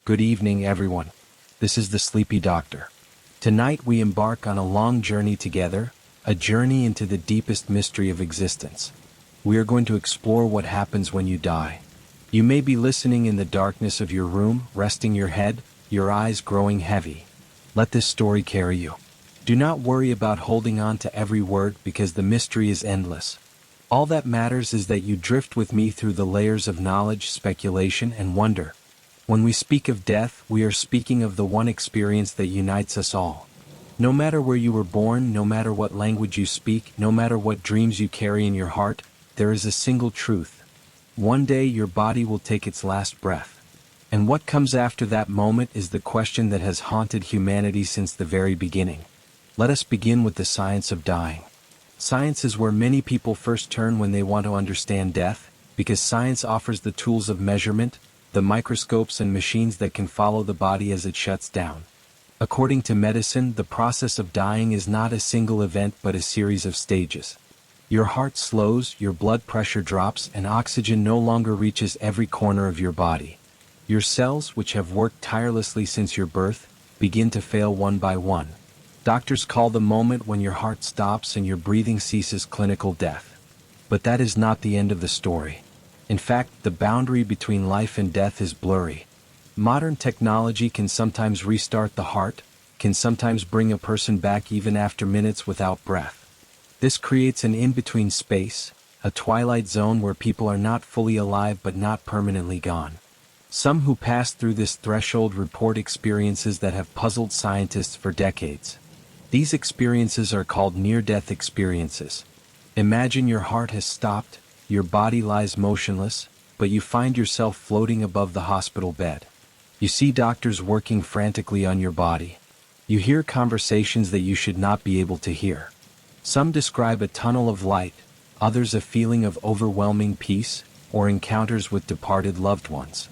Good evening, everyone. This is the Sleepy Doctor. Tonight we embark on a long journey together, a journey into the deepest mystery of existence. We are going to explore what happens when you die. You may be listening in the darkness of your room, resting your head, your eyes growing heavy. Let this story carry you. Do not worry about holding on to every word because the mystery is endless. All that matters is that you drift with me through the layers of knowledge, speculation, and wonder. When we speak of death, we are speaking of the one experience that unites us all. No matter where you were born, no matter what language you speak, no matter what dreams you carry in your heart, there is a single truth. One day your body will take its last breath. And what comes after that moment is the question that has haunted humanity since the very beginning. Let us begin with the science of dying. Science is where many people first turn when they want to understand death, because science offers the tools of measurement, the microscopes and machines that can follow the body as it shuts down. According to medicine, the process of dying is not a single event but a series of stages. Your heart slows, your blood pressure drops, and oxygen no longer reaches every corner of your body. Your cells, which have worked tirelessly since your birth, begin to fail one by one. Doctors call the moment when your heart stops and your breathing ceases clinical death. But that is not the end of the story. In fact, the boundary between life and death is blurry. Modern technology can sometimes restart the heart, can sometimes bring a person back even after minutes without breath. This creates an in-between space, a twilight zone where people are not fully alive but not permanently gone. Some who pass through this threshold report experiences that have puzzled scientists for decades. These experiences are called near-death experiences. Imagine your heart has stopped, your body lies motionless, but you find yourself floating above the hospital bed. You see doctors working frantically on your body. You hear conversations that you should not be able to hear. Some describe a tunnel of light, others a feeling of overwhelming peace, or encounters with departed loved ones.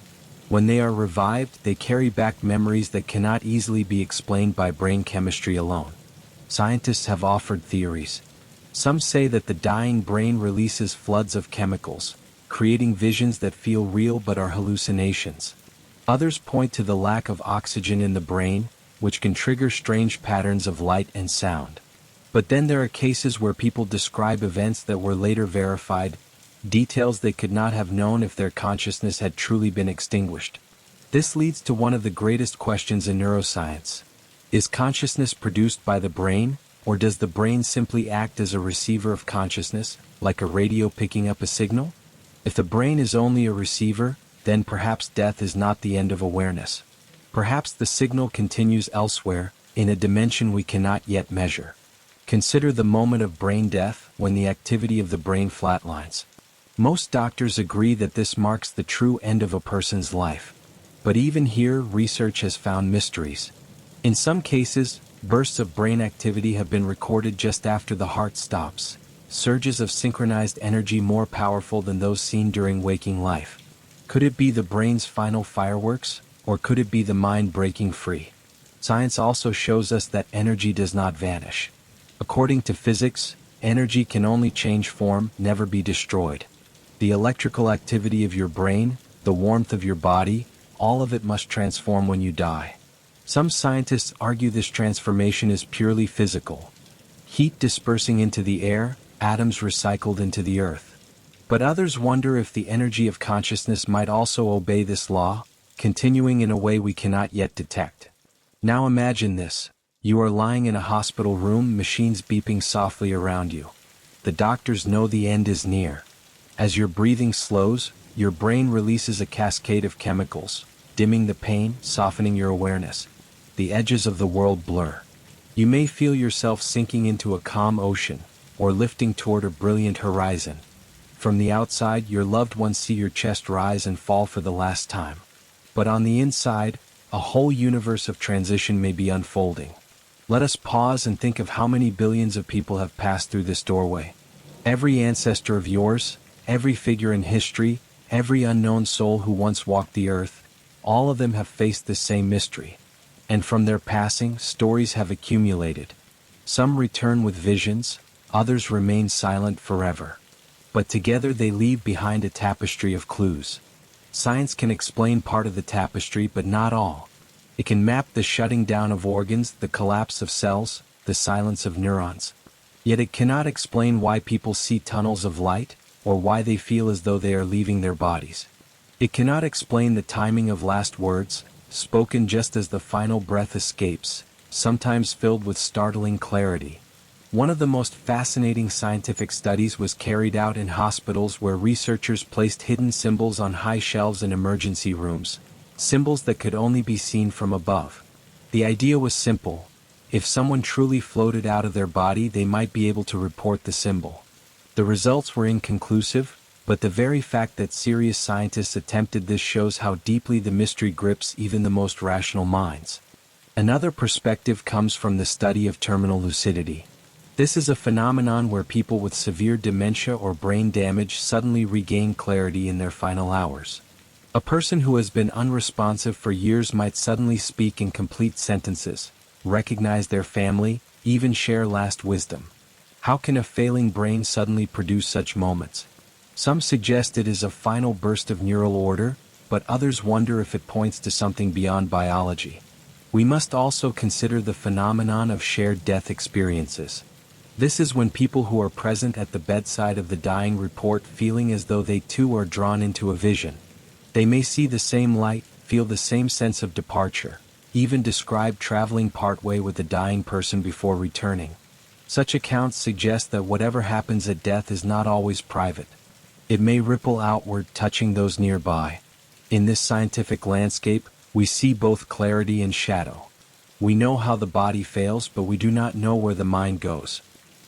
When they are revived, they carry back memories that cannot easily be explained by brain chemistry alone. Scientists have offered theories. Some say that the dying brain releases floods of chemicals, creating visions that feel real but are hallucinations. Others point to the lack of oxygen in the brain, which can trigger strange patterns of light and sound. But then there are cases where people describe events that were later verified, details they could not have known if their consciousness had truly been extinguished. This leads to one of the greatest questions in neuroscience. Is consciousness produced by the brain? Or does the brain simply act as a receiver of consciousness, like a radio picking up a signal? If the brain is only a receiver, then perhaps death is not the end of awareness. Perhaps the signal continues elsewhere, in a dimension we cannot yet measure. Consider the moment of brain death, when the activity of the brain flatlines. Most doctors agree that this marks the true end of a person's life. But even here, research has found mysteries. In some cases, bursts of brain activity have been recorded just after the heart stops, surges of synchronized energy more powerful than those seen during waking life. Could it be the brain's final fireworks, or could it be the mind breaking free? Science also shows us that energy does not vanish. According to physics, energy can only change form, never be destroyed. The electrical activity of your brain, the warmth of your body, all of it must transform when you die. Some scientists argue this transformation is purely physical. Heat dispersing into the air, atoms recycled into the earth. But others wonder if the energy of consciousness might also obey this law, continuing in a way we cannot yet detect. Now imagine this. You are lying in a hospital room, machines beeping softly around you. The doctors know the end is near. As your breathing slows, your brain releases a cascade of chemicals, dimming the pain, softening your awareness. The edges of the world blur. You may feel yourself sinking into a calm ocean, or lifting toward a brilliant horizon. From the outside, your loved ones see your chest rise and fall for the last time. But on the inside, a whole universe of transition may be unfolding. Let us pause and think of how many billions of people have passed through this doorway. Every ancestor of yours, every figure in history, every unknown soul who once walked the earth, all of them have faced this same mystery. And from their passing, stories have accumulated. Some return with visions, others remain silent forever. But together they leave behind a tapestry of clues. Science can explain part of the tapestry but not all. It can map the shutting down of organs, the collapse of cells, the silence of neurons. Yet it cannot explain why people see tunnels of light, or why they feel as though they are leaving their bodies. It cannot explain the timing of last words, spoken just as the final breath escapes, sometimes filled with startling clarity. One of the most fascinating scientific studies was carried out in hospitals where researchers placed hidden symbols on high shelves in emergency rooms, symbols that could only be seen from above. The idea was simple. If someone truly floated out of their body, they might be able to report the symbol. The results were inconclusive, but the very fact that serious scientists attempted this shows how deeply the mystery grips even the most rational minds. Another perspective comes from the study of terminal lucidity. This is a phenomenon where people with severe dementia or brain damage suddenly regain clarity in their final hours. A person who has been unresponsive for years might suddenly speak in complete sentences, recognize their family, even share last wisdom. How can a failing brain suddenly produce such moments? Some suggest it is a final burst of neural order, but others wonder if it points to something beyond biology. We must also consider the phenomenon of shared death experiences. This is when people who are present at the bedside of the dying report feeling as though they too are drawn into a vision. They may see the same light, feel the same sense of departure, even describe traveling partway with the dying person before returning. Such accounts suggest that whatever happens at death is not always private. It may ripple outward, touching those nearby. In this scientific landscape, we see both clarity and shadow. We know how the body fails, but we do not know where the mind goes.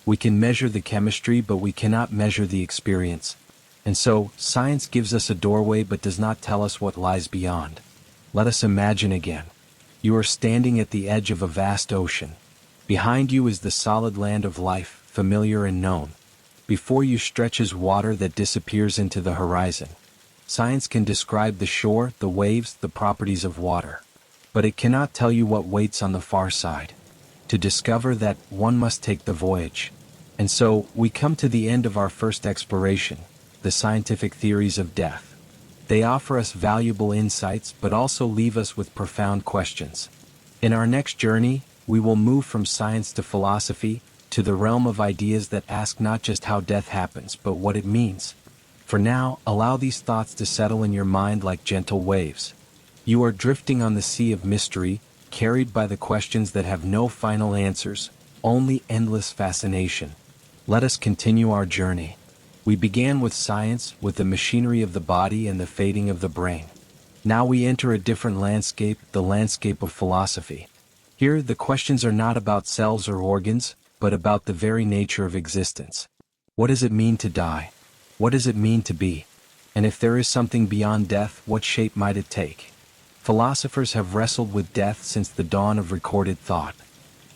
We can measure the chemistry, but we cannot measure the experience. And so, science gives us a doorway but does not tell us what lies beyond. Let us imagine again. You are standing at the edge of a vast ocean. Behind you is the solid land of life, familiar and known. Before you stretches water that disappears into the horizon. Science can describe the shore, the waves, the properties of water. But it cannot tell you what waits on the far side. To discover that, one must take the voyage. And so, we come to the end of our first exploration, the scientific theories of death. They offer us valuable insights but also leave us with profound questions. In our next journey, we will move from science to philosophy, to the realm of ideas that ask not just how death happens but what it means. For now, allow these thoughts to settle in your mind like gentle waves. You are drifting on the sea of mystery, carried by the questions that have no final answers, only endless fascination. Let us continue our journey. We began with science, with the machinery of the body and the fading of the brain. Now we enter a different landscape, the landscape of philosophy. Here, the questions are not about cells or organs, but about the very nature of existence. What does it mean to die? What does it mean to be? And if there is something beyond death, what shape might it take? Philosophers have wrestled with death since the dawn of recorded thought.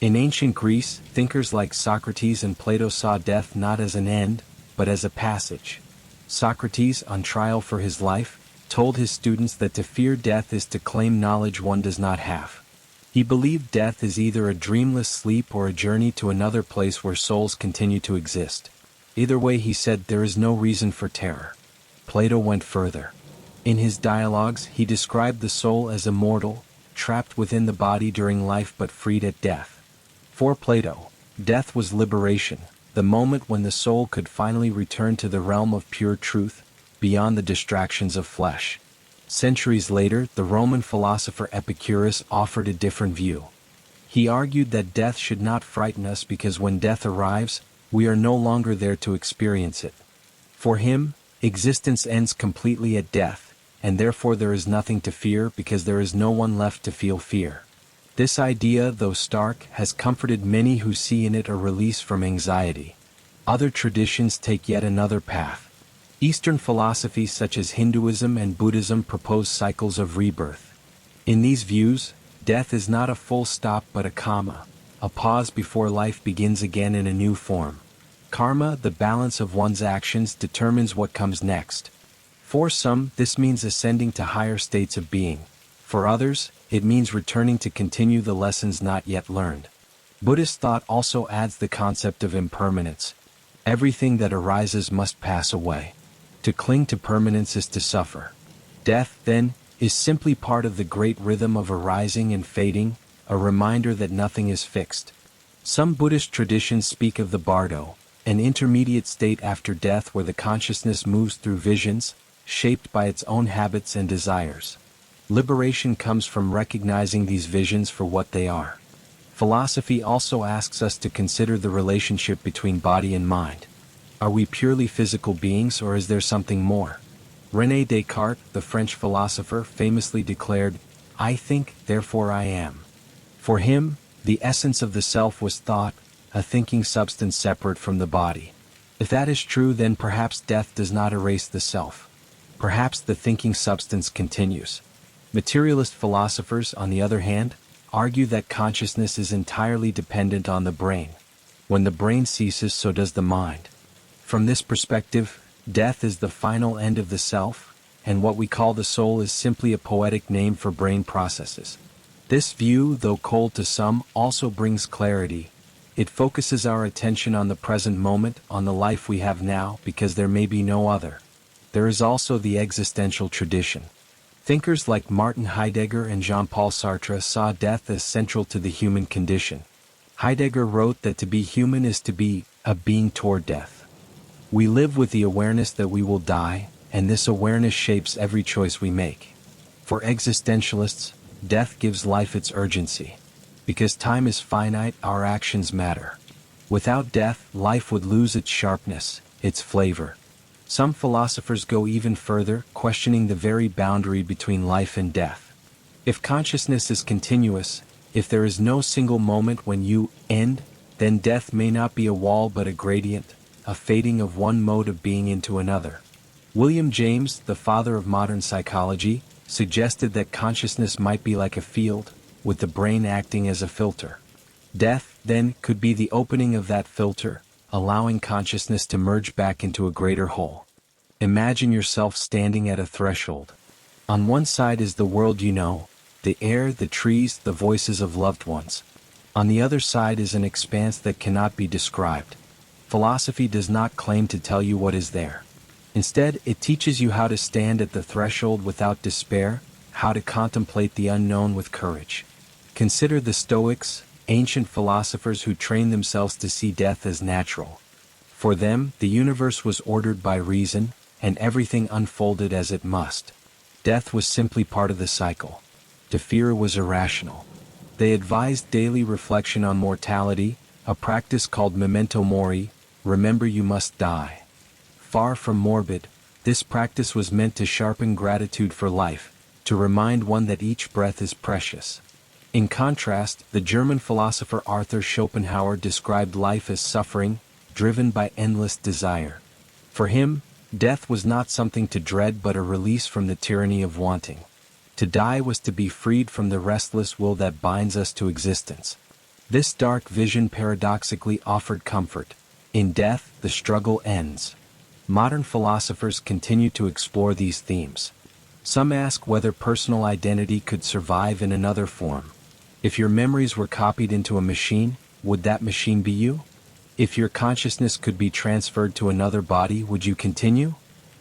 In ancient Greece, thinkers like Socrates and Plato saw death not as an end, but as a passage. Socrates, on trial for his life, told his students that to fear death is to claim knowledge one does not have. He believed death is either a dreamless sleep or a journey to another place where souls continue to exist. Either way, he said, there is no reason for terror. Plato went further. In his dialogues, he described the soul as immortal, trapped within the body during life but freed at death. For Plato, death was liberation, the moment when the soul could finally return to the realm of pure truth, beyond the distractions of flesh. Centuries later, the Roman philosopher Epicurus offered a different view. He argued that death should not frighten us because when death arrives, we are no longer there to experience it. For him, existence ends completely at death, and therefore there is nothing to fear because there is no one left to feel fear. This idea, though stark, has comforted many who see in it a release from anxiety. Other traditions take yet another path. Eastern philosophies such as Hinduism and Buddhism propose cycles of rebirth. In these views, death is not a full stop but a comma, a pause before life begins again in a new form. Karma, the balance of one's actions, determines what comes next. For some, this means ascending to higher states of being. For others, it means returning to continue the lessons not yet learned. Buddhist thought also adds the concept of impermanence. Everything that arises must pass away. To cling to permanence is to suffer. Death, then, is simply part of the great rhythm of arising and fading, a reminder that nothing is fixed. Some Buddhist traditions speak of the bardo, an intermediate state after death where the consciousness moves through visions, shaped by its own habits and desires. Liberation comes from recognizing these visions for what they are. Philosophy also asks us to consider the relationship between body and mind. Are we purely physical beings or is there something more? René Descartes, the French philosopher, famously declared, "I think, therefore I am." For him, the essence of the self was thought, a thinking substance separate from the body. If that is true, then perhaps death does not erase the self. Perhaps the thinking substance continues. Materialist philosophers, on the other hand, argue that consciousness is entirely dependent on the brain. When the brain ceases, so does the mind. From this perspective, death is the final end of the self, and what we call the soul is simply a poetic name for brain processes. This view, though cold to some, also brings clarity. It focuses our attention on the present moment, on the life we have now, because there may be no other. There is also the existential tradition. Thinkers like Martin Heidegger and Jean-Paul Sartre saw death as central to the human condition. Heidegger wrote that to be human is to be a being toward death. We live with the awareness that we will die, and this awareness shapes every choice we make. For existentialists, death gives life its urgency. Because time is finite, our actions matter. Without death, life would lose its sharpness, its flavor. Some philosophers go even further, questioning the very boundary between life and death. If consciousness is continuous, if there is no single moment when you end, then death may not be a wall but a gradient, a fading of one mode of being into another. William James, the father of modern psychology, suggested that consciousness might be like a field, with the brain acting as a filter. Death, then, could be the opening of that filter, allowing consciousness to merge back into a greater whole. Imagine yourself standing at a threshold. On one side is the world you know, the air, the trees, the voices of loved ones. On the other side is an expanse that cannot be described. Philosophy does not claim to tell you what is there. Instead, it teaches you how to stand at the threshold without despair, how to contemplate the unknown with courage. Consider the Stoics, ancient philosophers who trained themselves to see death as natural. For them, the universe was ordered by reason, and everything unfolded as it must. Death was simply part of the cycle. To fear was irrational. They advised daily reflection on mortality, a practice called memento mori, remember you must die. Far from morbid, this practice was meant to sharpen gratitude for life, to remind one that each breath is precious. In contrast, the German philosopher Arthur Schopenhauer described life as suffering, driven by endless desire. For him, death was not something to dread but a release from the tyranny of wanting. To die was to be freed from the restless will that binds us to existence. This dark vision paradoxically offered comfort. In death, the struggle ends. Modern philosophers continue to explore these themes. Some ask whether personal identity could survive in another form. If your memories were copied into a machine, would that machine be you? If your consciousness could be transferred to another body, would you continue?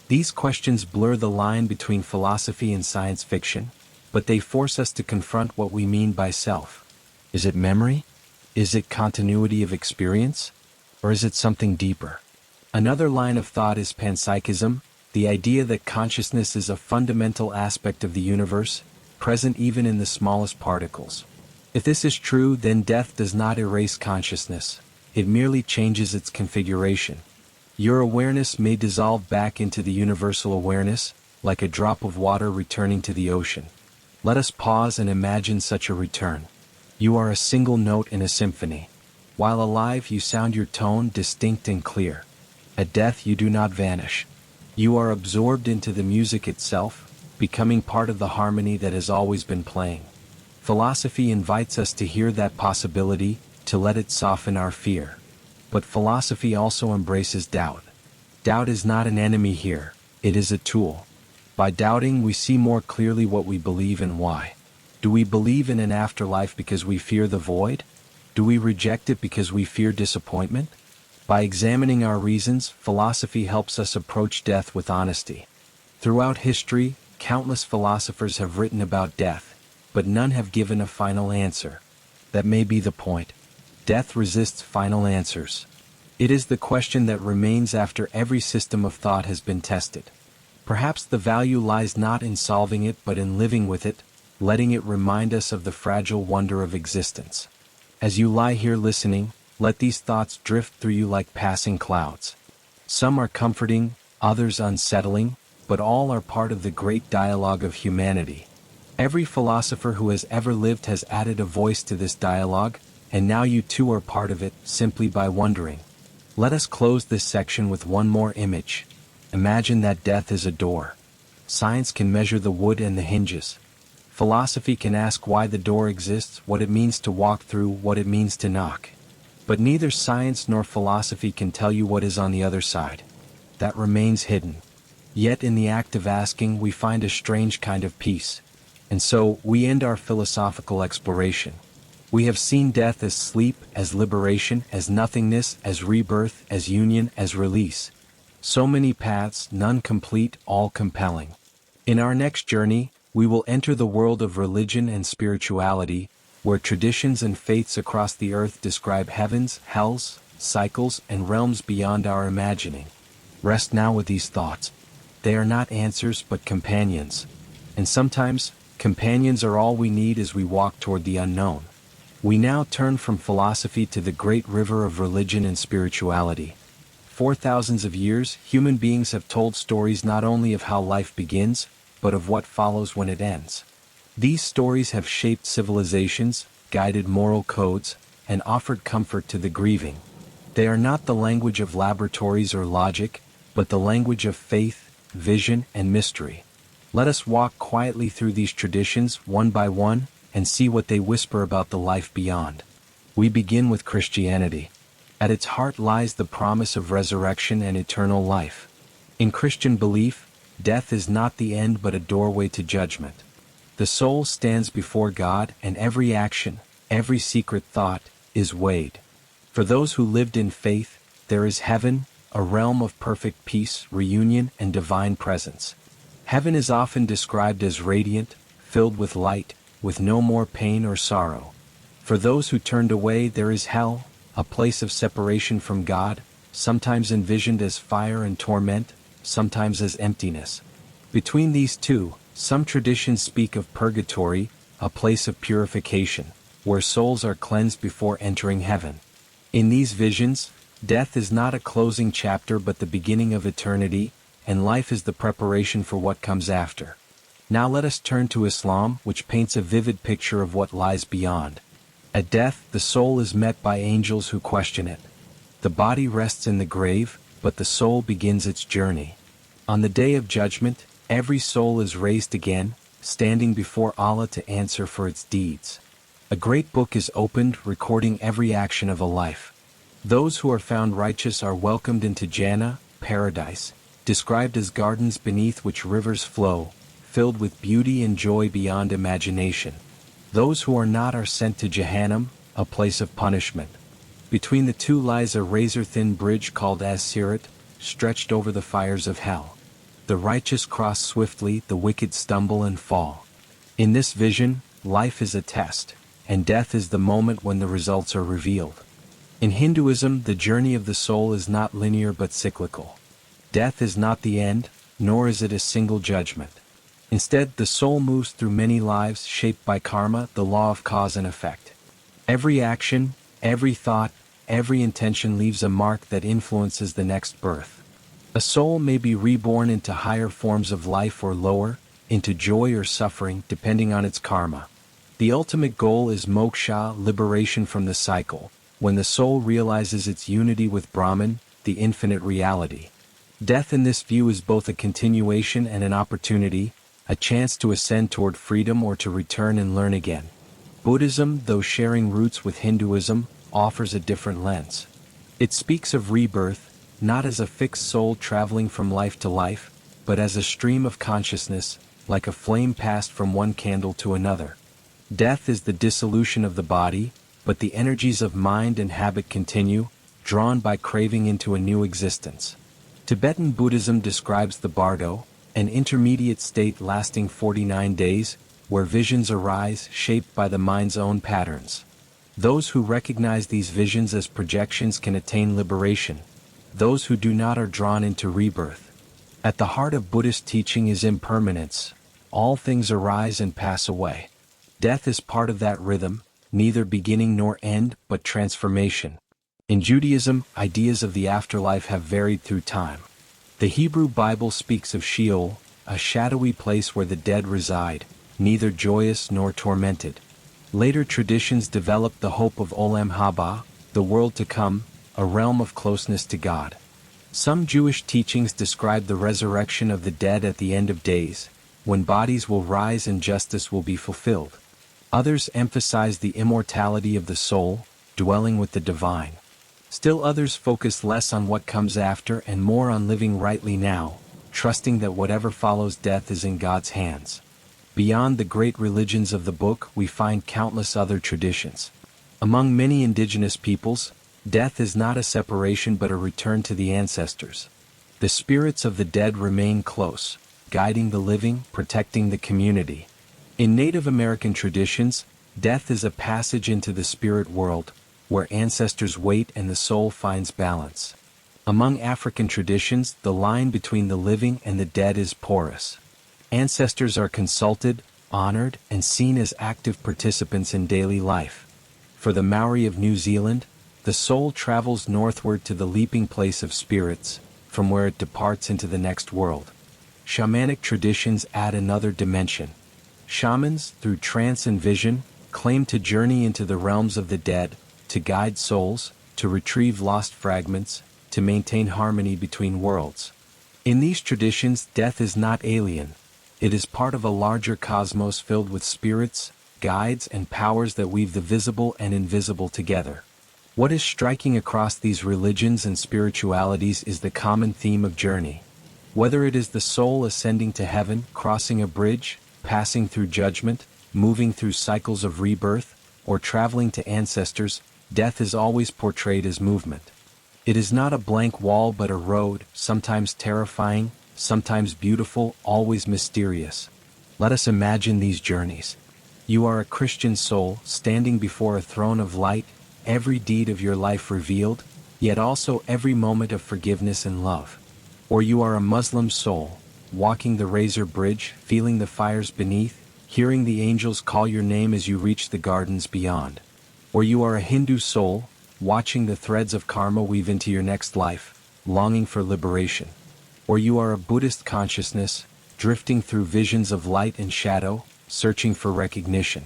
These questions blur the line between philosophy and science fiction, but they force us to confront what we mean by self. Is it memory? Is it continuity of experience? Or is it something deeper? Another line of thought is panpsychism, the idea that consciousness is a fundamental aspect of the universe, present even in the smallest particles. If this is true, then death does not erase consciousness, it merely changes its configuration. Your awareness may dissolve back into the universal awareness, like a drop of water returning to the ocean. Let us pause and imagine such a return. You are a single note in a symphony. While alive, you sound your tone distinct and clear. At death, you do not vanish. You are absorbed into the music itself, becoming part of the harmony that has always been playing. Philosophy invites us to hear that possibility, to let it soften our fear. But philosophy also embraces doubt. Doubt is not an enemy here, it is a tool. By doubting, we see more clearly what we believe and why. Do we believe in an afterlife because we fear the void? Do we reject it because we fear disappointment? By examining our reasons, philosophy helps us approach death with honesty. Throughout history, countless philosophers have written about death, but none have given a final answer. That may be the point. Death resists final answers. It is the question that remains after every system of thought has been tested. Perhaps the value lies not in solving it but in living with it, letting it remind us of the fragile wonder of existence. As you lie here listening, let these thoughts drift through you like passing clouds. Some are comforting, others unsettling, but all are part of the great dialogue of humanity. Every philosopher who has ever lived has added a voice to this dialogue, and now you too are part of it, simply by wondering. Let us close this section with one more image. Imagine that death is a door. Science can measure the wood and the hinges. Philosophy can ask why the door exists, what it means to walk through, what it means to knock. But neither science nor philosophy can tell you what is on the other side. That remains hidden. Yet in the act of asking we find a strange kind of peace. And so, we end our philosophical exploration. We have seen death as sleep, as liberation, as nothingness, as rebirth, as union, as release. So many paths, none complete, all compelling. In our next journey, we will enter the world of religion and spirituality, where traditions and faiths across the earth describe heavens, hells, cycles, and realms beyond our imagining. Rest now with these thoughts. They are not answers but companions. And sometimes, companions are all we need as we walk toward the unknown. We now turn from philosophy to the great river of religion and spirituality. For thousands of years, human beings have told stories not only of how life begins, but of what follows when it ends. These stories have shaped civilizations, guided moral codes, and offered comfort to the grieving. They are not the language of laboratories or logic, but the language of faith, vision, and mystery. Let us walk quietly through these traditions, one by one, and see what they whisper about the life beyond. We begin with Christianity. At its heart lies the promise of resurrection and eternal life. In Christian belief, death is not the end but a doorway to judgment. The soul stands before God, and every action, every secret thought, is weighed. For those who lived in faith, there is heaven, a realm of perfect peace, reunion, and divine presence. Heaven is often described as radiant, filled with light, with no more pain or sorrow. For those who turned away, there is hell, a place of separation from God, sometimes envisioned as fire and torment, sometimes as emptiness. Between these two, some traditions speak of purgatory, a place of purification, where souls are cleansed before entering heaven. In these visions, death is not a closing chapter but the beginning of eternity, and life is the preparation for what comes after. Now let us turn to Islam, which paints a vivid picture of what lies beyond. At death, the soul is met by angels who question it. The body rests in the grave, but the soul begins its journey. On the day of judgment, every soul is raised again, standing before Allah to answer for its deeds. A great book is opened, recording every action of a life. Those who are found righteous are welcomed into Jannah, paradise, described as gardens beneath which rivers flow, filled with beauty and joy beyond imagination. Those who are not are sent to Jahannam, a place of punishment. Between the two lies a razor-thin bridge called As-Sirat, stretched over the fires of hell. The righteous cross swiftly, the wicked stumble and fall. In this vision, life is a test, and death is the moment when the results are revealed. In Hinduism, the journey of the soul is not linear but cyclical. Death is not the end, nor is it a single judgment. Instead, the soul moves through many lives shaped by karma, the law of cause and effect. Every action, every thought, every intention leaves a mark that influences the next birth. A soul may be reborn into higher forms of life or lower, into joy or suffering, depending on its karma. The ultimate goal is moksha, liberation from the cycle, when the soul realizes its unity with Brahman, the infinite reality. Death in this view is both a continuation and an opportunity, a chance to ascend toward freedom or to return and learn again. Buddhism, though sharing roots with Hinduism, offers a different lens. It speaks of rebirth, not as a fixed soul traveling from life to life, but as a stream of consciousness, like a flame passed from one candle to another. Death is the dissolution of the body, but the energies of mind and habit continue, drawn by craving into a new existence. Tibetan Buddhism describes the bardo, an intermediate state lasting 49 days, where visions arise shaped by the mind's own patterns. Those who recognize these visions as projections can attain liberation. Those who do not are drawn into rebirth. At the heart of Buddhist teaching is impermanence. All things arise and pass away. Death is part of that rhythm, neither beginning nor end, but transformation. In Judaism, ideas of the afterlife have varied through time. The Hebrew Bible speaks of Sheol, a shadowy place where the dead reside, neither joyous nor tormented. Later traditions developed the hope of Olam Haba, the world to come, a realm of closeness to God. Some Jewish teachings describe the resurrection of the dead at the end of days, when bodies will rise and justice will be fulfilled. Others emphasize the immortality of the soul, dwelling with the divine. Still others focus less on what comes after and more on living rightly now, trusting that whatever follows death is in God's hands. Beyond the great religions of the book, we find countless other traditions. Among many indigenous peoples, death is not a separation but a return to the ancestors. The spirits of the dead remain close, guiding the living, protecting the community. In Native American traditions, death is a passage into the spirit world, where ancestors wait and the soul finds balance. Among African traditions, the line between the living and the dead is porous. Ancestors are consulted, honored, and seen as active participants in daily life. For the Maori of New Zealand, the soul travels northward to the leaping place of spirits, from where it departs into the next world. Shamanic traditions add another dimension. Shamans, through trance and vision, claim to journey into the realms of the dead, to guide souls, to retrieve lost fragments, to maintain harmony between worlds. In these traditions, death is not alien. It is part of a larger cosmos filled with spirits, guides, and powers that weave the visible and invisible together. What is striking across these religions and spiritualities is the common theme of journey. Whether it is the soul ascending to heaven, crossing a bridge, passing through judgment, moving through cycles of rebirth, or traveling to ancestors, death is always portrayed as movement. It is not a blank wall but a road, sometimes terrifying, sometimes beautiful, always mysterious. Let us imagine these journeys. You are a Christian soul, standing before a throne of light, every deed of your life revealed, yet also every moment of forgiveness and love. Or you are a Muslim soul, walking the razor bridge, feeling the fires beneath, hearing the angels call your name as you reach the gardens beyond. Or you are a Hindu soul, watching the threads of karma weave into your next life, longing for liberation. Or you are a Buddhist consciousness, drifting through visions of light and shadow, searching for recognition.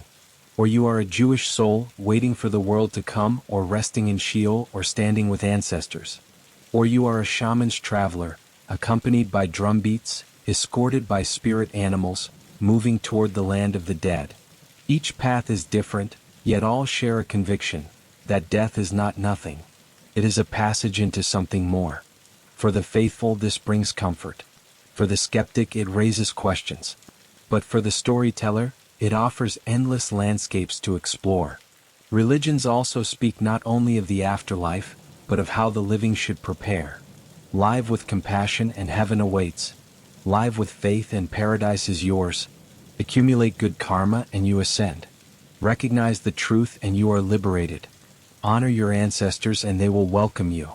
Or you are a Jewish soul, waiting for the world to come, or resting in Sheol, or standing with ancestors. Or you are a shaman's traveler, accompanied by drumbeats, escorted by spirit animals, moving toward the land of the dead. Each path is different, yet all share a conviction that death is not nothing. It is a passage into something more. For the faithful, this brings comfort. For the skeptic, it raises questions. But for the storyteller, it offers endless landscapes to explore. Religions also speak not only of the afterlife, but of how the living should prepare. Live with compassion and heaven awaits. Live with faith and paradise is yours. Accumulate good karma and you ascend. Recognize the truth and you are liberated. Honor your ancestors and they will welcome you.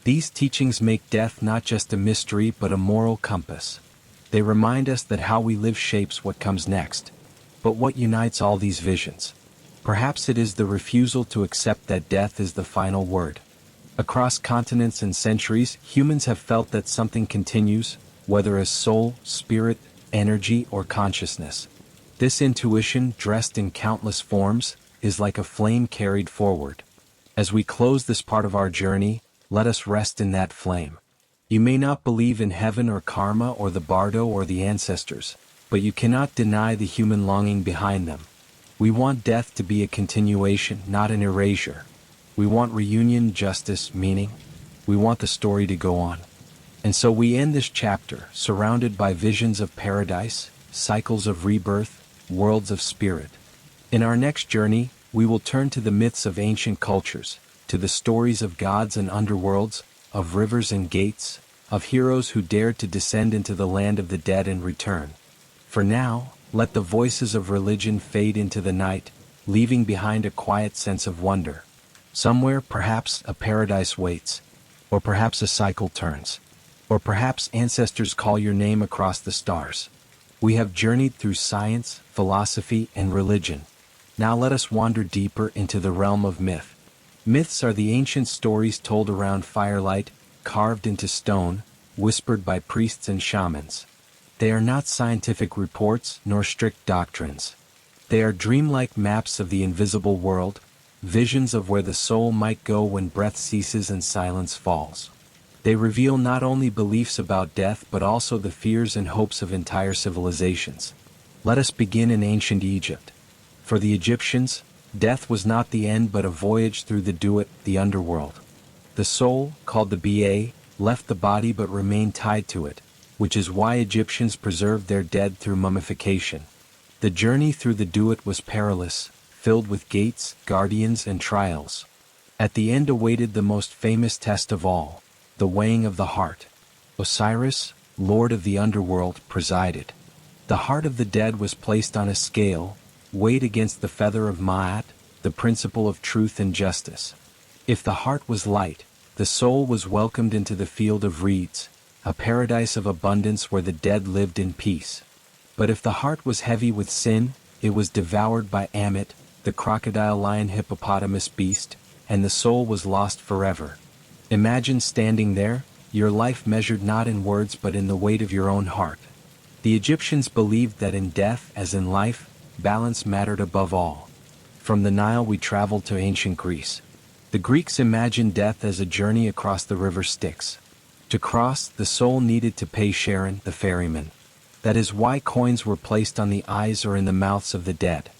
These teachings make death not just a mystery but a moral compass. They remind us that how we live shapes what comes next. But what unites all these visions? Perhaps it is the refusal to accept that death is the final word. Across continents and centuries, humans have felt that something continues, whether as soul, spirit, energy, or consciousness. This intuition, dressed in countless forms, is like a flame carried forward. As we close this part of our journey, let us rest in that flame. You may not believe in heaven or karma or the bardo or the ancestors, but you cannot deny the human longing behind them. We want death to be a continuation, not an erasure. We want reunion, justice, meaning. We want the story to go on. And so we end this chapter, surrounded by visions of paradise, cycles of rebirth, worlds of spirit. In our next journey, we will turn to the myths of ancient cultures, to the stories of gods and underworlds, of rivers and gates, of heroes who dared to descend into the land of the dead and return. For now, let the voices of religion fade into the night, leaving behind a quiet sense of wonder. Somewhere, perhaps, a paradise waits, or perhaps a cycle turns, or perhaps ancestors call your name across the stars. We have journeyed through science, philosophy, and religion. Now let us wander deeper into the realm of myth. Myths are the ancient stories told around firelight, carved into stone, whispered by priests and shamans. They are not scientific reports nor strict doctrines. They are dreamlike maps of the invisible world, visions of where the soul might go when breath ceases and silence falls. They reveal not only beliefs about death but also the fears and hopes of entire civilizations. Let us begin in ancient Egypt. For the Egyptians, death was not the end but a voyage through the Duat, the underworld. The soul, called the Ba, left the body but remained tied to it, which is why Egyptians preserved their dead through mummification. The journey through the Duat was perilous, filled with gates, guardians, and trials. At the end awaited the most famous test of all, the weighing of the heart. Osiris, lord of the underworld, presided. The heart of the dead was placed on a scale, weighed against the feather of Ma'at, the principle of truth and justice. If the heart was light, the soul was welcomed into the field of reeds, a paradise of abundance where the dead lived in peace. But if the heart was heavy with sin, it was devoured by Ammit, the crocodile lion hippopotamus beast, and the soul was lost forever. Imagine standing there, your life measured not in words but in the weight of your own heart. The Egyptians believed that in death as in life, balance mattered above all. From the Nile we traveled to ancient Greece. The Greeks imagined death as a journey across the river Styx. To cross, the soul needed to pay Charon, the ferryman. That is why coins were placed on the eyes or in the mouths of the dead.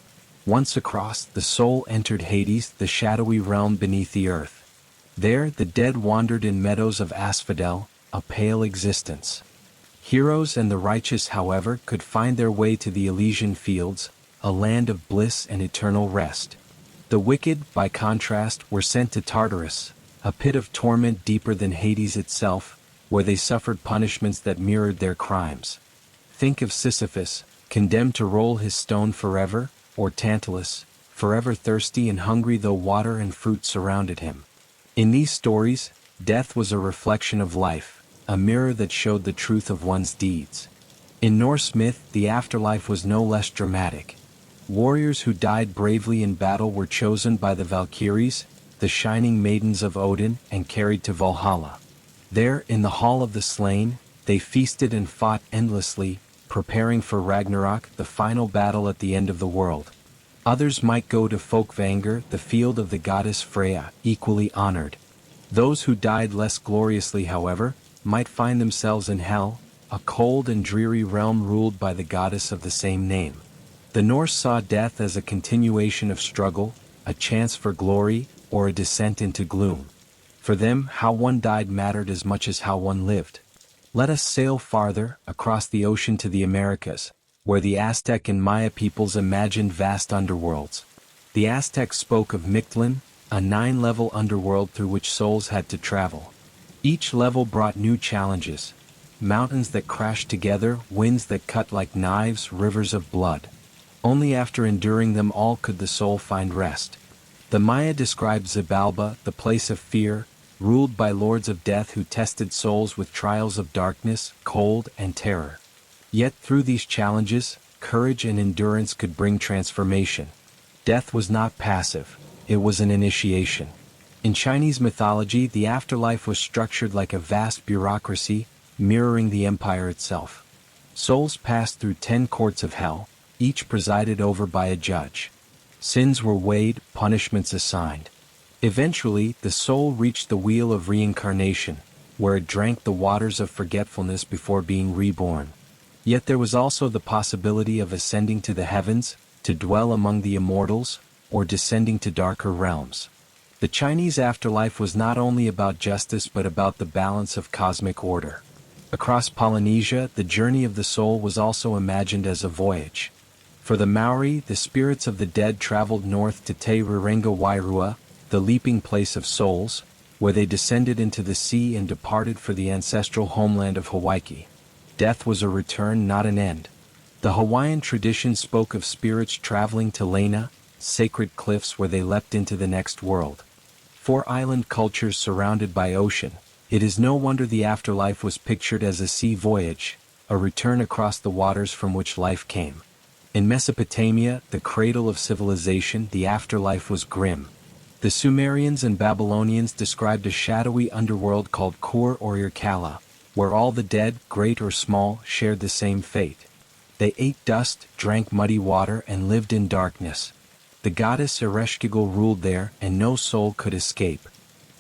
Once across, the soul entered Hades, the shadowy realm beneath the earth. There, the dead wandered in meadows of asphodel, a pale existence. Heroes and the righteous, however, could find their way to the Elysian fields, a land of bliss and eternal rest. The wicked, by contrast, were sent to Tartarus, a pit of torment deeper than Hades itself, where they suffered punishments that mirrored their crimes. Think of Sisyphus, condemned to roll his stone forever, or Tantalus, forever thirsty and hungry though water and fruit surrounded him. In these stories, death was a reflection of life, a mirror that showed the truth of one's deeds. In Norse myth, the afterlife was no less dramatic. Warriors who died bravely in battle were chosen by the Valkyries, the shining maidens of Odin, and carried to Valhalla. There, in the Hall of the Slain, they feasted and fought endlessly, preparing for Ragnarok, the final battle at the end of the world. Others might go to Folkvangr, the field of the goddess Freya, equally honored. Those who died less gloriously, however, might find themselves in Hel, a cold and dreary realm ruled by the goddess of the same name. The Norse saw death as a continuation of struggle, a chance for glory, or a descent into gloom. For them, how one died mattered as much as how one lived. Let us sail farther, across the ocean to the Americas, where the Aztec and Maya peoples imagined vast underworlds. The Aztecs spoke of Mictlan, a 9-level underworld through which souls had to travel. Each level brought new challenges: mountains that crashed together, winds that cut like knives, rivers of blood. Only after enduring them all could the soul find rest. The Maya described Xibalba, the place of fear, ruled by lords of death who tested souls with trials of darkness, cold, and terror. Yet through these challenges, courage and endurance could bring transformation. Death was not passive, it was an initiation. In Chinese mythology, the afterlife was structured like a vast bureaucracy, mirroring the empire itself. Souls passed through 10 courts of hell, each presided over by a judge. Sins were weighed, punishments assigned. Eventually, the soul reached the wheel of reincarnation, where it drank the waters of forgetfulness before being reborn. Yet there was also the possibility of ascending to the heavens, to dwell among the immortals, or descending to darker realms. The Chinese afterlife was not only about justice but about the balance of cosmic order. Across Polynesia, the journey of the soul was also imagined as a voyage. For the Maori, the spirits of the dead traveled north to Te Rarenga Wairua, the leaping place of souls, where they descended into the sea and departed for the ancestral homeland of Hawaii. Death was a return, not an end. The Hawaiian tradition spoke of spirits traveling to Laina, sacred cliffs where they leapt into the next world. For island cultures surrounded by ocean, it is no wonder the afterlife was pictured as a sea voyage, a return across the waters from which life came. In Mesopotamia, the cradle of civilization, the afterlife was grim. The Sumerians and Babylonians described a shadowy underworld called Kur or Irkalla, where all the dead, great or small, shared the same fate. They ate dust, drank muddy water, and lived in darkness. The goddess Ereshkigal ruled there, and no soul could escape.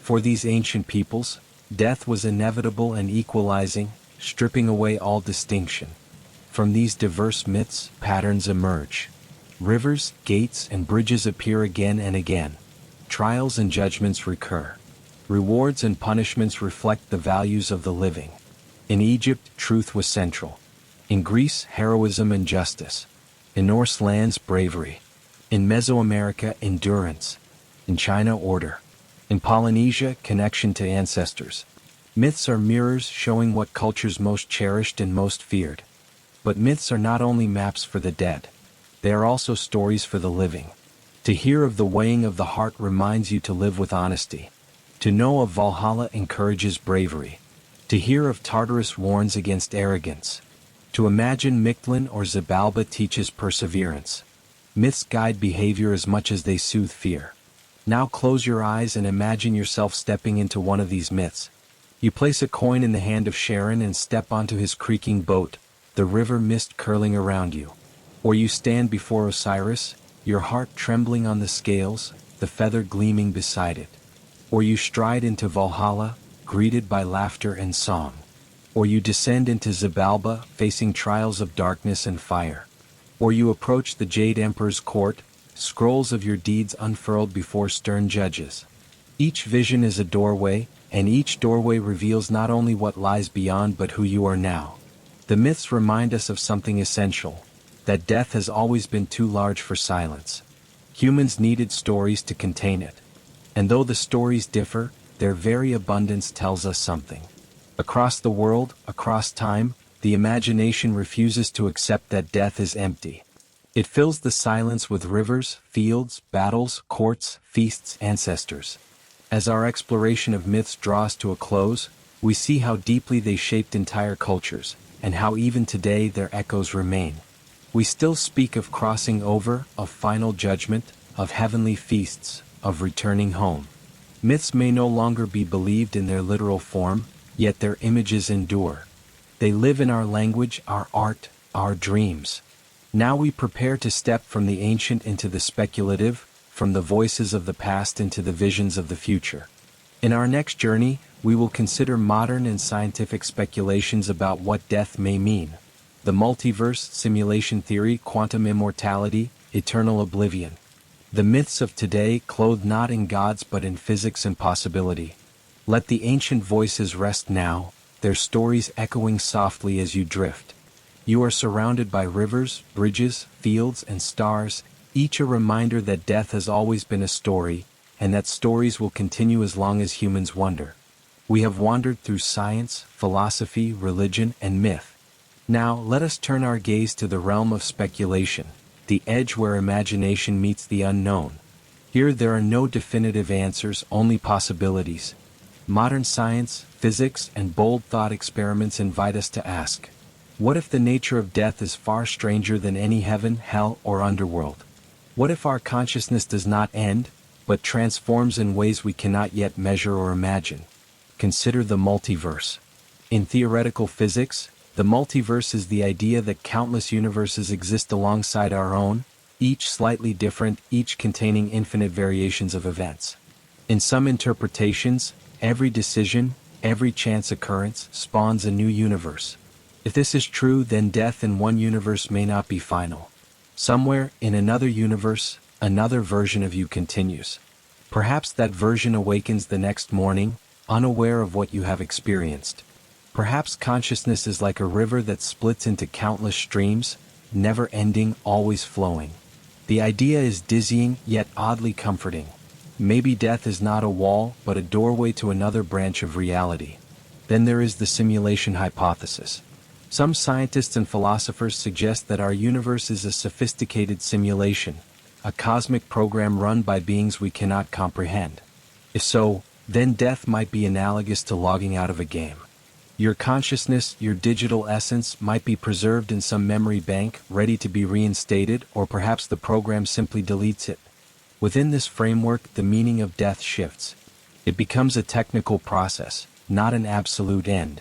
For these ancient peoples, death was inevitable and equalizing, stripping away all distinction. From these diverse myths, patterns emerge. Rivers, gates, and bridges appear again and again. Trials and judgments recur. Rewards and punishments reflect the values of the living. In Egypt, truth was central. In Greece, heroism and justice. In Norse lands, bravery. In Mesoamerica, endurance. In China, order. In Polynesia, connection to ancestors. Myths are mirrors showing what cultures most cherished and most feared. But myths are not only maps for the dead. They are also stories for the living. To hear of the weighing of the heart reminds you to live with honesty. To know of Valhalla encourages bravery. To hear of Tartarus warns against arrogance. To imagine Mictlan or Xibalba teaches perseverance. Myths guide behavior as much as they soothe fear. Now close your eyes and imagine yourself stepping into one of these myths. You place a coin in the hand of Charon and step onto his creaking boat, the river mist curling around you. Or you stand before Osiris, your heart trembling on the scales, the feather gleaming beside it. Or you stride into Valhalla, greeted by laughter and song. Or you descend into Xibalba, facing trials of darkness and fire. Or you approach the Jade Emperor's court, scrolls of your deeds unfurled before stern judges. Each vision is a doorway, and each doorway reveals not only what lies beyond but who you are now. The myths remind us of something essential, that death has always been too large for silence. Humans needed stories to contain it. And though the stories differ, their very abundance tells us something. Across the world, across time, the imagination refuses to accept that death is empty. It fills the silence with rivers, fields, battles, courts, feasts, ancestors. As our exploration of myths draws to a close, we see how deeply they shaped entire cultures, and how even today their echoes remain. We still speak of crossing over, of final judgment, of heavenly feasts, of returning home. Myths may no longer be believed in their literal form, yet their images endure. They live in our language, our art, our dreams. Now we prepare to step from the ancient into the speculative, from the voices of the past into the visions of the future. In our next journey, we will consider modern and scientific speculations about what death may mean. The multiverse, simulation theory, quantum immortality, eternal oblivion. The myths of today clothed not in gods but in physics and possibility. Let the ancient voices rest now, their stories echoing softly as you drift. You are surrounded by rivers, bridges, fields, and stars, each a reminder that death has always been a story, and that stories will continue as long as humans wonder. We have wandered through science, philosophy, religion, and myth. Now let us turn our gaze to the realm of speculation, the edge where imagination meets the unknown. Here there are no definitive answers, only possibilities. Modern science, physics, and bold thought experiments invite us to ask, what if the nature of death is far stranger than any heaven, hell, or underworld? What if our consciousness does not end, but transforms in ways we cannot yet measure or imagine? Consider the multiverse. In theoretical physics, the multiverse is the idea that countless universes exist alongside our own, each slightly different, each containing infinite variations of events. In some interpretations, every decision, every chance occurrence spawns a new universe. If this is true, then death in one universe may not be final. Somewhere, in another universe, another version of you continues. Perhaps that version awakens the next morning, unaware of what you have experienced. Perhaps consciousness is like a river that splits into countless streams, never ending, always flowing. The idea is dizzying, yet oddly comforting. Maybe death is not a wall, but a doorway to another branch of reality. Then there is the simulation hypothesis. Some scientists and philosophers suggest that our universe is a sophisticated simulation, a cosmic program run by beings we cannot comprehend. If so, then death might be analogous to logging out of a game. Your consciousness, your digital essence, might be preserved in some memory bank, ready to be reinstated, or perhaps the program simply deletes it. Within this framework, the meaning of death shifts. It becomes a technical process, not an absolute end.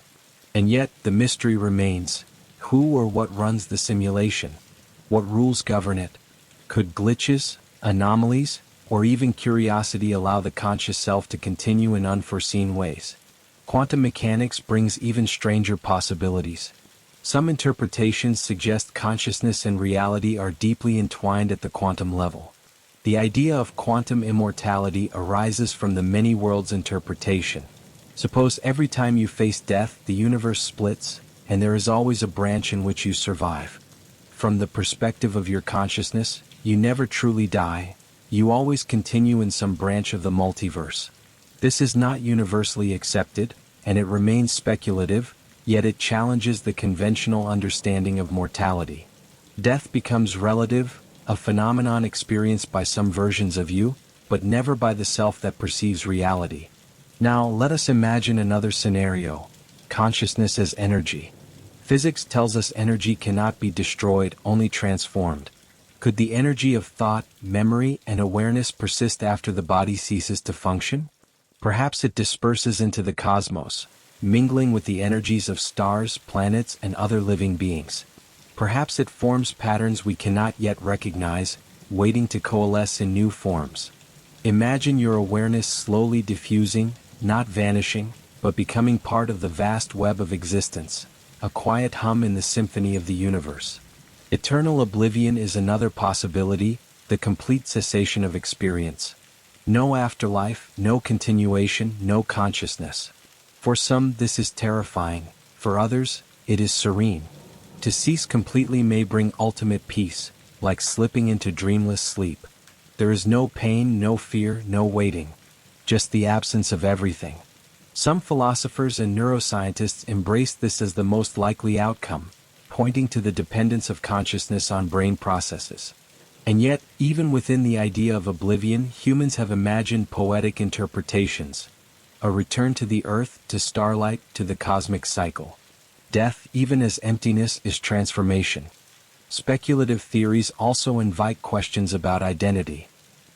And yet, the mystery remains. Who or what runs the simulation? What rules govern it? Could glitches, anomalies, or even curiosity allow the conscious self to continue in unforeseen ways? Quantum mechanics brings even stranger possibilities. Some interpretations suggest consciousness and reality are deeply entwined at the quantum level. The idea of quantum immortality arises from the many worlds interpretation. Suppose every time you face death, the universe splits, and there is always a branch in which you survive. From the perspective of your consciousness, you never truly die, you always continue in some branch of the multiverse. This is not universally accepted, and it remains speculative, yet it challenges the conventional understanding of mortality. Death becomes relative, a phenomenon experienced by some versions of you, but never by the self that perceives reality. Now, let us imagine another scenario: consciousness as energy. Physics tells us energy cannot be destroyed, only transformed. Could the energy of thought, memory, and awareness persist after the body ceases to function? Perhaps it disperses into the cosmos, mingling with the energies of stars, planets, and other living beings. Perhaps it forms patterns we cannot yet recognize, waiting to coalesce in new forms. Imagine your awareness slowly diffusing, not vanishing, but becoming part of the vast web of existence, a quiet hum in the symphony of the universe. Eternal oblivion is another possibility, the complete cessation of experience. No afterlife, no continuation, no consciousness. For some, this is terrifying. For others, it is serene. To cease completely may bring ultimate peace, like slipping into dreamless sleep. There is no pain, no fear, no waiting. Just the absence of everything. Some philosophers and neuroscientists embrace this as the most likely outcome, pointing to the dependence of consciousness on brain processes. And yet, even within the idea of oblivion, humans have imagined poetic interpretations. A return to the earth, to starlight, to the cosmic cycle. Death, even as emptiness, is transformation. Speculative theories also invite questions about identity.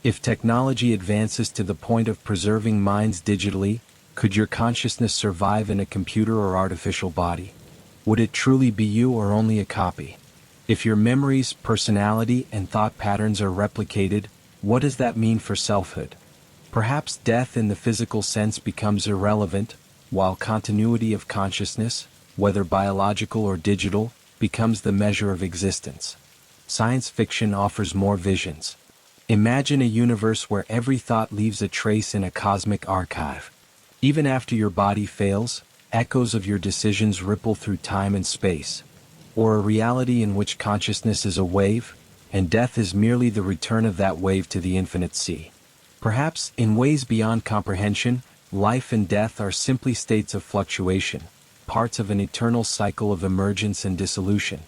If technology advances to the point of preserving minds digitally, could your consciousness survive in a computer or artificial body? Would it truly be you or only a copy? If your memories, personality, and thought patterns are replicated, what does that mean for selfhood? Perhaps death in the physical sense becomes irrelevant, while continuity of consciousness, whether biological or digital, becomes the measure of existence. Science fiction offers more visions. Imagine a universe where every thought leaves a trace in a cosmic archive. Even after your body fails, echoes of your decisions ripple through time and space. Or a reality in which consciousness is a wave, and death is merely the return of that wave to the infinite sea. Perhaps, in ways beyond comprehension, life and death are simply states of fluctuation, parts of an eternal cycle of emergence and dissolution.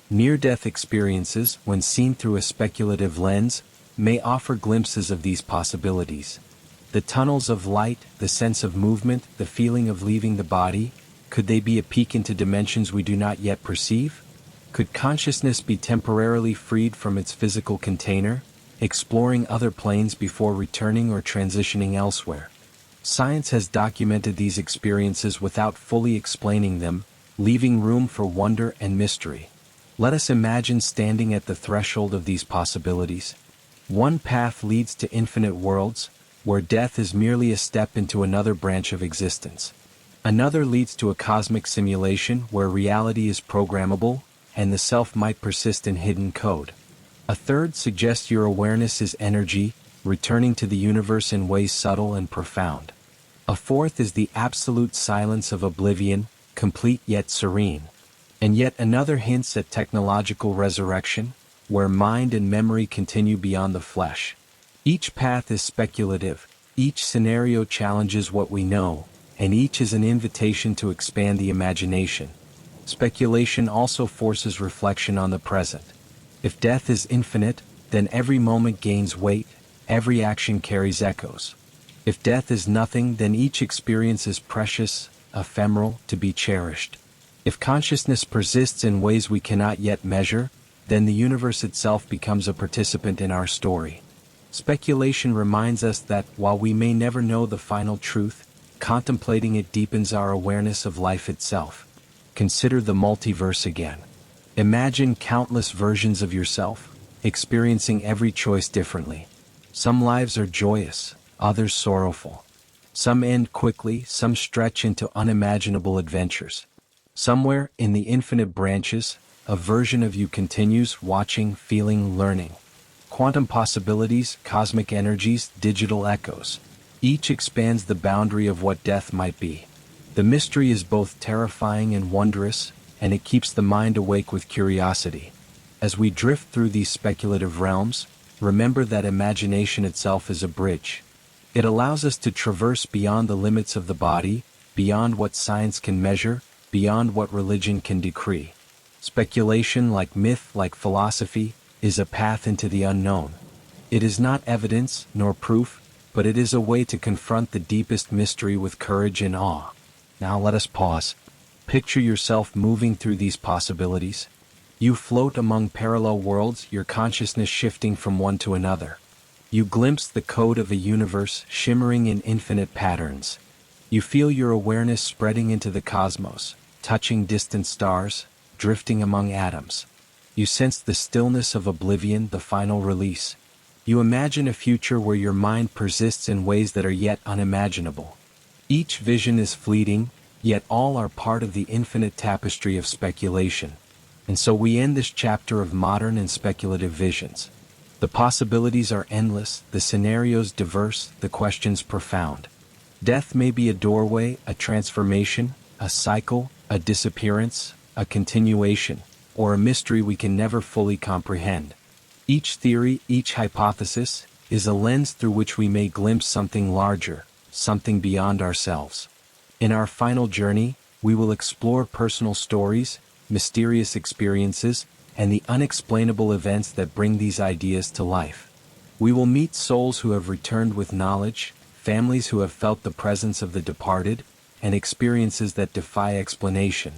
Near-death experiences, when seen through a speculative lens, may offer glimpses of these possibilities. The tunnels of light, the sense of movement, the feeling of leaving the body, could they be a peek into dimensions we do not yet perceive? Could consciousness be temporarily freed from its physical container, exploring other planes before returning or transitioning elsewhere? Science has documented these experiences without fully explaining them, leaving room for wonder and mystery. Let us imagine standing at the threshold of these possibilities. One path leads to infinite worlds, where death is merely a step into another branch of existence. Another leads to a cosmic simulation where reality is programmable, and the self might persist in hidden code. A third suggests your awareness is energy, returning to the universe in ways subtle and profound. A fourth is the absolute silence of oblivion, complete yet serene. And yet another hints at technological resurrection, where mind and memory continue beyond the flesh. Each path is speculative, each scenario challenges what we know, and each is an invitation to expand the imagination. Speculation also forces reflection on the present. If death is infinite, then every moment gains weight, every action carries echoes. If death is nothing, then each experience is precious, ephemeral, to be cherished. If consciousness persists in ways we cannot yet measure, then the universe itself becomes a participant in our story. Speculation reminds us that, while we may never know the final truth, contemplating it deepens our awareness of life itself. Consider the multiverse again. Imagine countless versions of yourself, experiencing every choice differently. Some lives are joyous, others sorrowful. Some end quickly, some stretch into unimaginable adventures. Somewhere in the infinite branches, a version of you continues, watching, feeling, learning. Quantum possibilities, cosmic energies, digital echoes. Each expands the boundary of what death might be. The mystery is both terrifying and wondrous, and it keeps the mind awake with curiosity. As we drift through these speculative realms, remember that imagination itself is a bridge. It allows us to traverse beyond the limits of the body, beyond what science can measure, beyond what religion can decree. Speculation, like myth, like philosophy, is a path into the unknown. It is not evidence nor proof, but it is a way to confront the deepest mystery with courage and awe. Now let us pause. Picture yourself moving through these possibilities. You float among parallel worlds, your consciousness shifting from one to another. You glimpse the code of a universe shimmering in infinite patterns. You feel your awareness spreading into the cosmos, touching distant stars, drifting among atoms. You sense the stillness of oblivion, the final release. You imagine a future where your mind persists in ways that are yet unimaginable. Each vision is fleeting, yet all are part of the infinite tapestry of speculation. And so we end this chapter of modern and speculative visions. The possibilities are endless, the scenarios diverse, the questions profound. Death may be a doorway, a transformation, a cycle, a disappearance, a continuation, or a mystery we can never fully comprehend. Each theory, each hypothesis, is a lens through which we may glimpse something larger, something beyond ourselves. In our final journey, we will explore personal stories, mysterious experiences, and the unexplainable events that bring these ideas to life. We will meet souls who have returned with knowledge, families who have felt the presence of the departed, and experiences that defy explanation.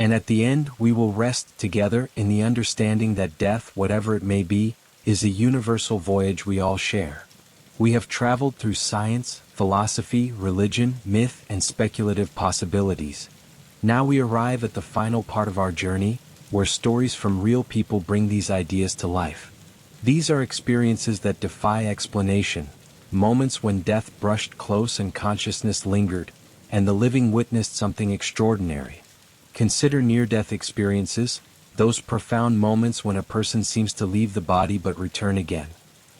And at the end, we will rest together in the understanding that death, whatever it may be, is a universal voyage we all share. We have traveled through science, philosophy, religion, myth, and speculative possibilities. Now we arrive at the final part of our journey, where stories from real people bring these ideas to life. These are experiences that defy explanation, moments when death brushed close and consciousness lingered, and the living witnessed something extraordinary. Consider near-death experiences, those profound moments when a person seems to leave the body but return again.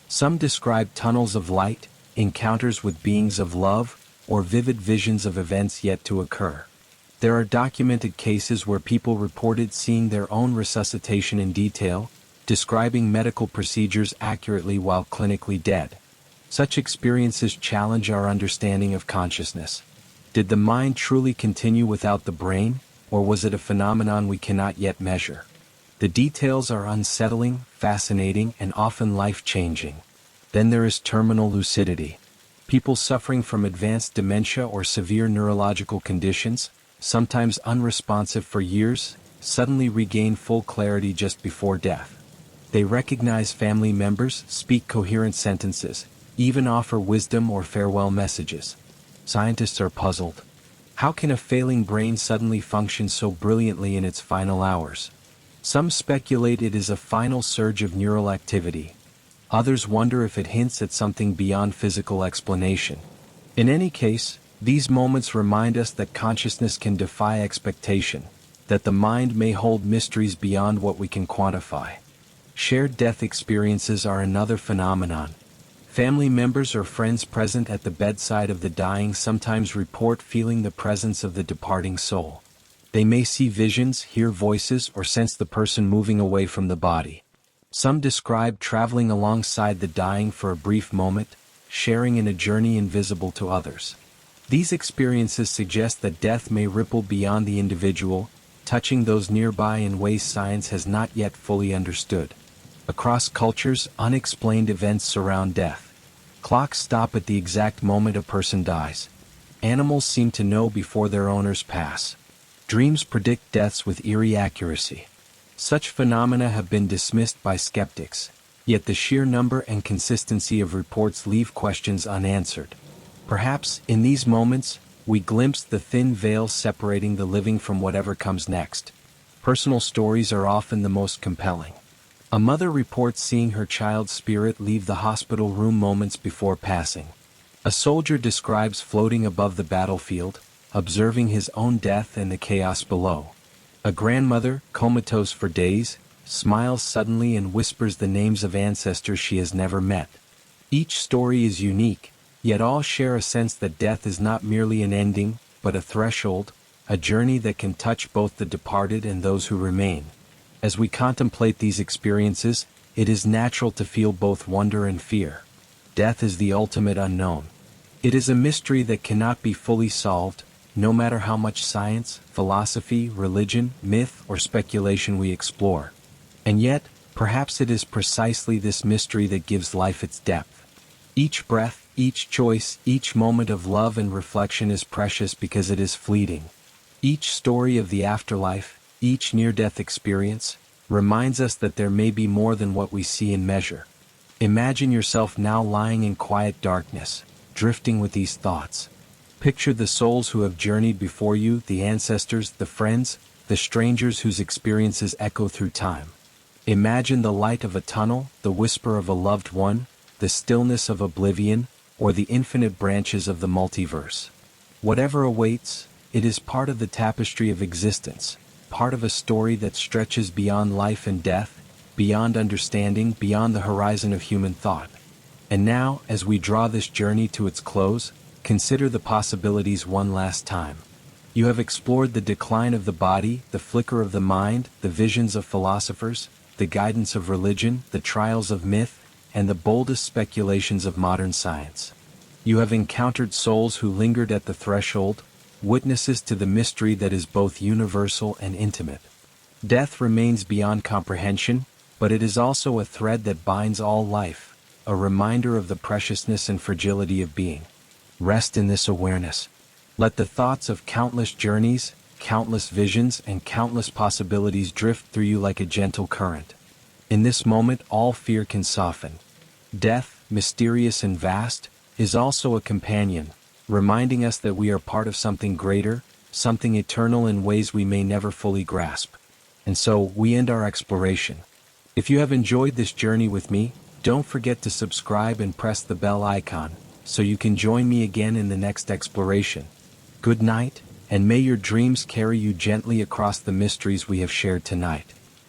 Some describe tunnels of light, encounters with beings of love, or vivid visions of events yet to occur. There are documented cases where people reported seeing their own resuscitation in detail, describing medical procedures accurately while clinically dead. Such experiences challenge our understanding of consciousness. Did the mind truly continue without the brain, or was it a phenomenon we cannot yet measure? The details are unsettling, fascinating, and often life-changing. Then there is terminal lucidity. People suffering from advanced dementia or severe neurological conditions, sometimes unresponsive for years, suddenly regain full clarity just before death. They recognize family members, speak coherent sentences, even offer wisdom or farewell messages. Scientists are puzzled. How can a failing brain suddenly function so brilliantly in its final hours? Some speculate it is a final surge of neural activity. Others wonder if it hints at something beyond physical explanation. In any case, these moments remind us that consciousness can defy expectation, that the mind may hold mysteries beyond what we can quantify. Shared death experiences are another phenomenon. Family members or friends present at the bedside of the dying sometimes report feeling the presence of the departing soul. They may see visions, hear voices, or sense the person moving away from the body. Some describe traveling alongside the dying for a brief moment, sharing in a journey invisible to others. These experiences suggest that death may ripple beyond the individual, touching those nearby in ways science has not yet fully understood. Across cultures, unexplained events surround death. Clocks stop at the exact moment a person dies. Animals seem to know before their owners pass. Dreams predict deaths with eerie accuracy. Such phenomena have been dismissed by skeptics, yet the sheer number and consistency of reports leave questions unanswered. Perhaps, in these moments, we glimpse the thin veil separating the living from whatever comes next. Personal stories are often the most compelling. A mother reports seeing her child's spirit leave the hospital room moments before passing. A soldier describes floating above the battlefield, observing his own death and the chaos below. A grandmother, comatose for days, smiles suddenly and whispers the names of ancestors she has never met. Each story is unique, yet all share a sense that death is not merely an ending, but a threshold, a journey that can touch both the departed and those who remain. As we contemplate these experiences, it is natural to feel both wonder and fear. Death is the ultimate unknown. It is a mystery that cannot be fully solved, no matter how much science, philosophy, religion, myth, or speculation we explore. And yet, perhaps it is precisely this mystery that gives life its depth. Each breath, each choice, each moment of love and reflection is precious because it is fleeting. Each story of the afterlife, each near-death experience, reminds us that there may be more than what we see and measure. Imagine yourself now lying in quiet darkness, drifting with these thoughts. Picture the souls who have journeyed before you, the ancestors, the friends, the strangers whose experiences echo through time. Imagine the light of a tunnel, the whisper of a loved one, the stillness of oblivion, or the infinite branches of the multiverse. Whatever awaits, it is part of the tapestry of existence, part of a story that stretches beyond life and death, beyond understanding, beyond the horizon of human thought. And now, as we draw this journey to its close, consider the possibilities one last time. You have explored the decline of the body, the flicker of the mind, the visions of philosophers, the guidance of religion, the trials of myth, and the boldest speculations of modern science. You have encountered souls who lingered at the threshold, witnesses to the mystery that is both universal and intimate. Death remains beyond comprehension, but it is also a thread that binds all life, a reminder of the preciousness and fragility of being. Rest in this awareness. Let the thoughts of countless journeys, countless visions, and countless possibilities drift through you like a gentle current. In this moment, all fear can soften. Death, mysterious and vast, is also a companion, reminding us that we are part of something greater, something eternal in ways we may never fully grasp. And so, we end our exploration. If you have enjoyed this journey with me, don't forget to subscribe and press the bell icon, so you can join me again in the next exploration. Good night, and may your dreams carry you gently across the mysteries we have shared tonight.